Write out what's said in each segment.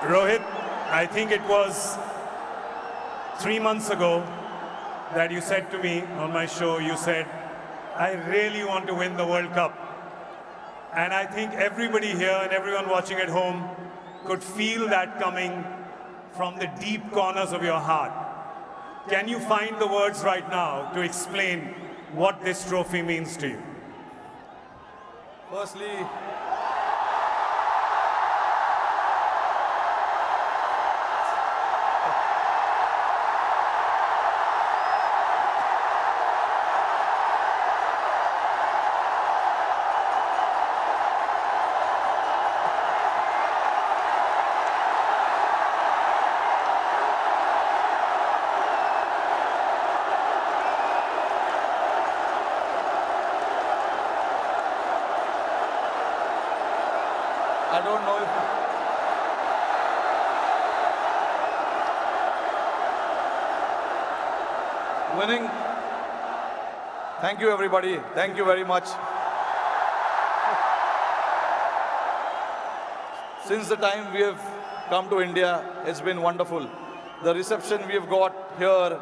Rohit, I think it was 3 months ago that you said to me on my show, you said, I really want to win the World Cup. And I think everybody here and everyone watching at home could feel that coming from the deep corners of your heart. Can you find the words right now to explain what this trophy means to you? Firstly, I don't know if winning. Thank you, everybody. Thank you very much. Since the time we have come to India, it's been wonderful. The reception we have got here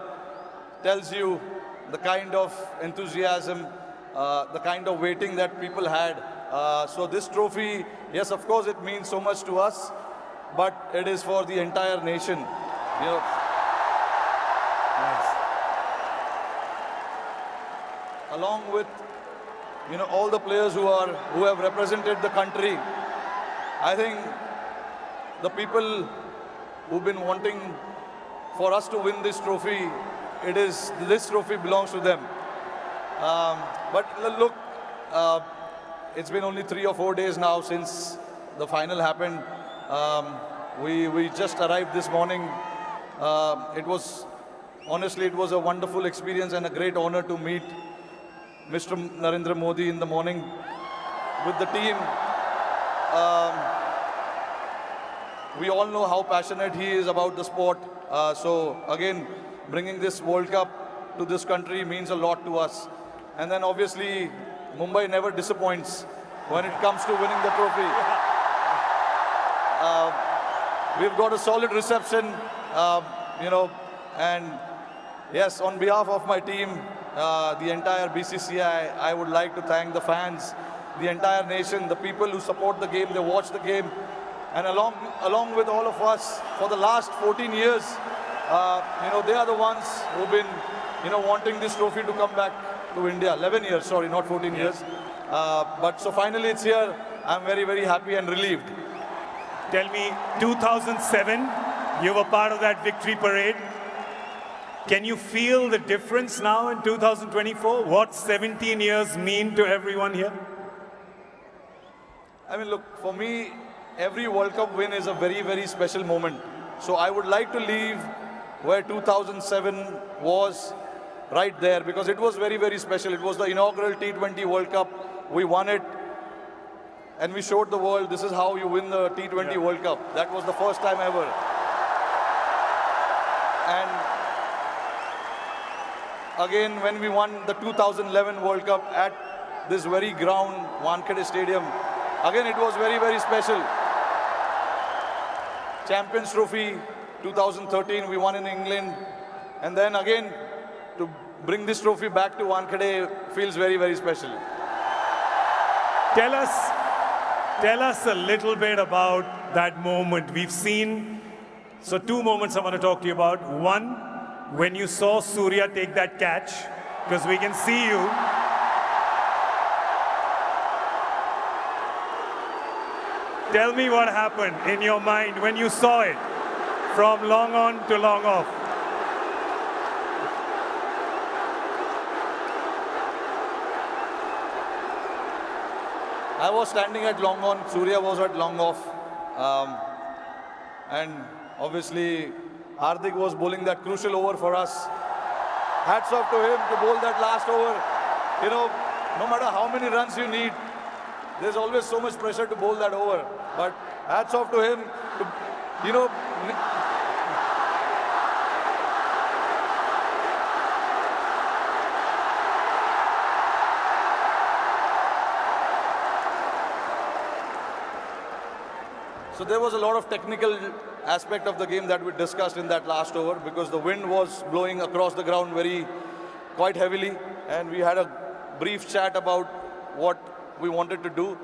tells you the kind of enthusiasm, the kind of waiting that people had. So this trophy, yes, of course, it means so much to us, but it is for the entire nation. You know, along with all the players who have represented the country. I think the people who've been wanting for us to win this trophy, this trophy belongs to them. But look, it's been only 3 or 4 days now since the final happened. We just arrived this morning. Honestly, it was a wonderful experience and a great honor to meet Mr. Narendra Modi in the morning with the team. We all know how passionate he is about the sport. So again, bringing this World Cup to this country means a lot to us. And then obviously, Mumbai never disappoints when it comes to winning the trophy. We've got a solid reception, and yes, on behalf of my team, the entire BCCI, I would like to thank the fans, the entire nation, the people who support the game, they watch the game, and along with all of us for the last 14 years, they are the ones who've been, wanting this trophy to come back to India. 11 years, sorry, not 14 years. But so finally it's here. I'm very, very happy and relieved. Tell me, 2007, you were part of that victory parade. Can you feel the difference now in 2024? What 17 years mean to everyone here? I mean, look, for me, every World Cup win is a very, very special moment. So I would like to leave where 2007 was, right there, because it was very, very special. It was the inaugural T20 World Cup. We won it, and we showed the world this is how you win the T20 World Cup. That was the first time ever. And again, when we won the 2011 World Cup at this very ground, Wankhede Stadium, again, it was very, very special. Champions Trophy 2013, we won in England. And then again, to bring this trophy back to Wankhede feels very, very special. Tell us a little bit about that moment. We've seen, so 2 moments I want to talk to you about. One, when you saw Surya take that catch, because we can see you. Tell me what happened in your mind when you saw it from long on to long off. I was standing at long on, Surya was at long off. And obviously, Hardik was bowling that crucial over for us. Hats off to him to bowl that last over. No matter how many runs you need, there's always so much pressure to bowl that over. But hats off to him to, So there was a lot of technical aspect of the game that we discussed in that last over, because the wind was blowing across the ground quite heavily, and we had a brief chat about what we wanted to do,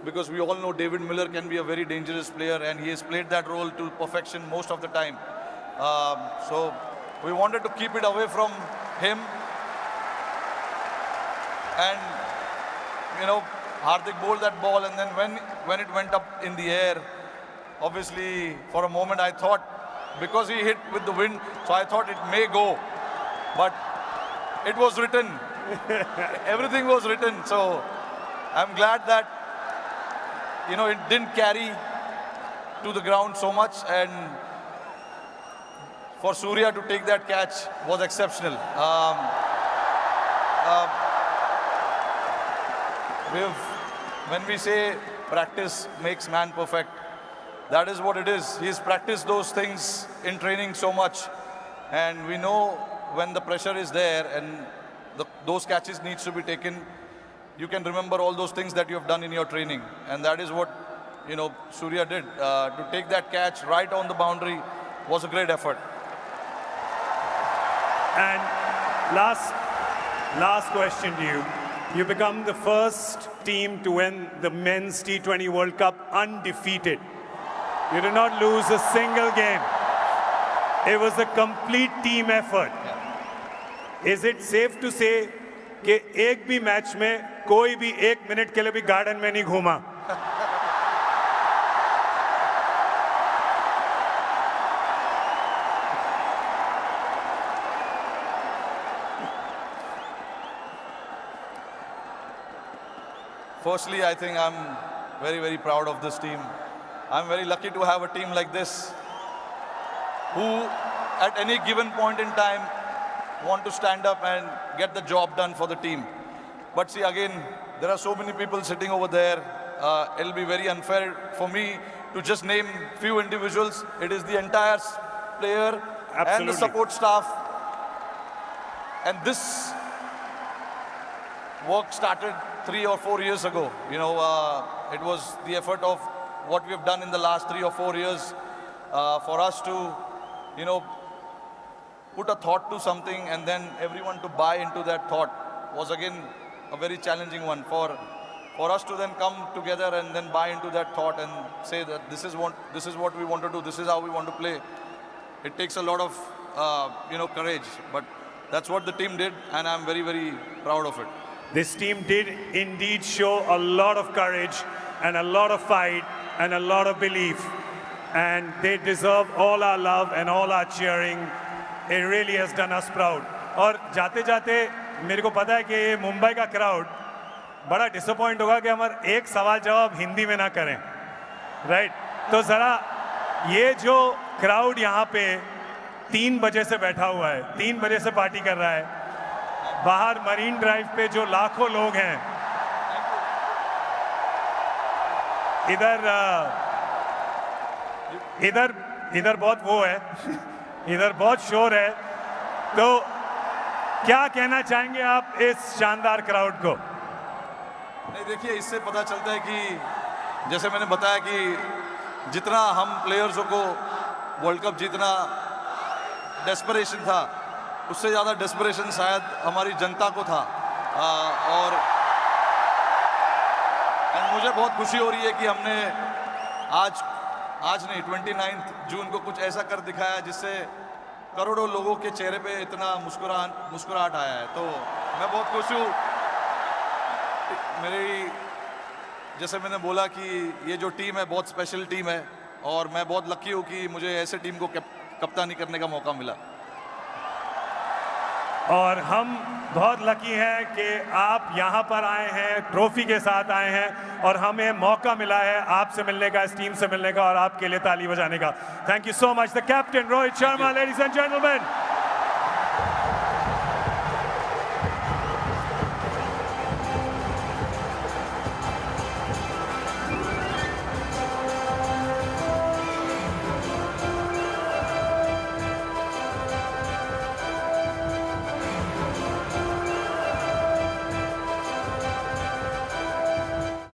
because we all know David Miller can be a very dangerous player, and he has played that role to perfection most of the time. So we wanted to keep it away from him, and Hardik bowled that ball, and then when it went up in the air, obviously for a moment I thought, because he hit with the wind, so I thought it may go, but it was written. Everything was written. So I'm glad that it didn't carry to the ground so much, and for Surya to take that catch was exceptional. When we say practice makes man perfect, that is what it is. He's practiced those things in training so much, and we know when the pressure is there and those catches needs to be taken, you can remember all those things that you have done in your training, and that is what Surya did. To take that catch right on the boundary was a great effort. And last question to you. You become the first team to win the Men's T20 World Cup undefeated. You did not lose a single game. It was a complete team effort. Is it safe to say कि एक भी match में कोई भी 1 minute के लिए भी garden में नहीं घूमा? Firstly, I think I'm very, very proud of this team. I'm very lucky to have a team like this who, at any given point in time, want to stand up and get the job done for the team. But see, again, there are so many people sitting over there. It'll be very unfair for me to just name few individuals. It is the entire player and the support staff. And this work started 3 or 4 years ago. It was the effort of what we have done in the last 3 or 4 years for us to, put a thought to something, and then everyone to buy into that thought was again a very challenging one. For us to then come together and then buy into that thought and say that this is what we want to do, this is how we want to play. It takes a lot of courage, but that's what the team did, and I'm very, very proud of it. This team did indeed show a lot of courage and a lot of fight and a lot of belief, and they deserve all our love and all our cheering. It really has done us proud. और जाते जाते मेरे को पता है कि ये मुंबई का क्राउड बड़ा डिसअपॉइंट होगा कि हमारे एक सवाल जवाब हिंदी में ना करें, राइट? तो ज़रा ये जो क्राउड यहाँ पे 3 बजे से बैठा हुआ है, 3 बजे से पार्टी कर रहा है, बाहर मरीन ड्राइव पे जो लाखों लोग हैं, इधर बहुत वो है, इधर बहुत शोर है, तो क्या कहना चाहेंगे आप इस शानदार क्राउड को? नहीं, देखिए, इससे पता चलता है कि जैसे मैंने बताया कि जितना हम प्लेयर्सों को वर्ल्ड कप जीतना डेस्परेशन था, उससे ज़्यादा डेस्परेशन शायद हमारी जनता को था। और मुझे बहुत खुशी हो रही है कि हमने आज नहीं 29 जून को कुछ ऐसा कर दिखाया जिससे करोड़ों लोगों के चेहरे पे इतना मुस्कुराहट आया है। तो मैं बहुत खुश हूँ। जैसे मैंने बोला कि ये जो टीम है बहुत स्पेशल टीम है, और मैं बहुत लकी हूँ कि मुझे ऐसे टीम को कप्तानी करने का मौका मिला। और हम बहुत लकी हैं कि आप यहाँ पर आए हैं, ट्रॉफी के साथ आए हैं, और हमें मौका मिला है आपसे मिलने का, इस टीम से मिलने का, और आपके लिए ताली बजाने का। Thank you so much the captain Rohit Sharma, ladies and gentleman.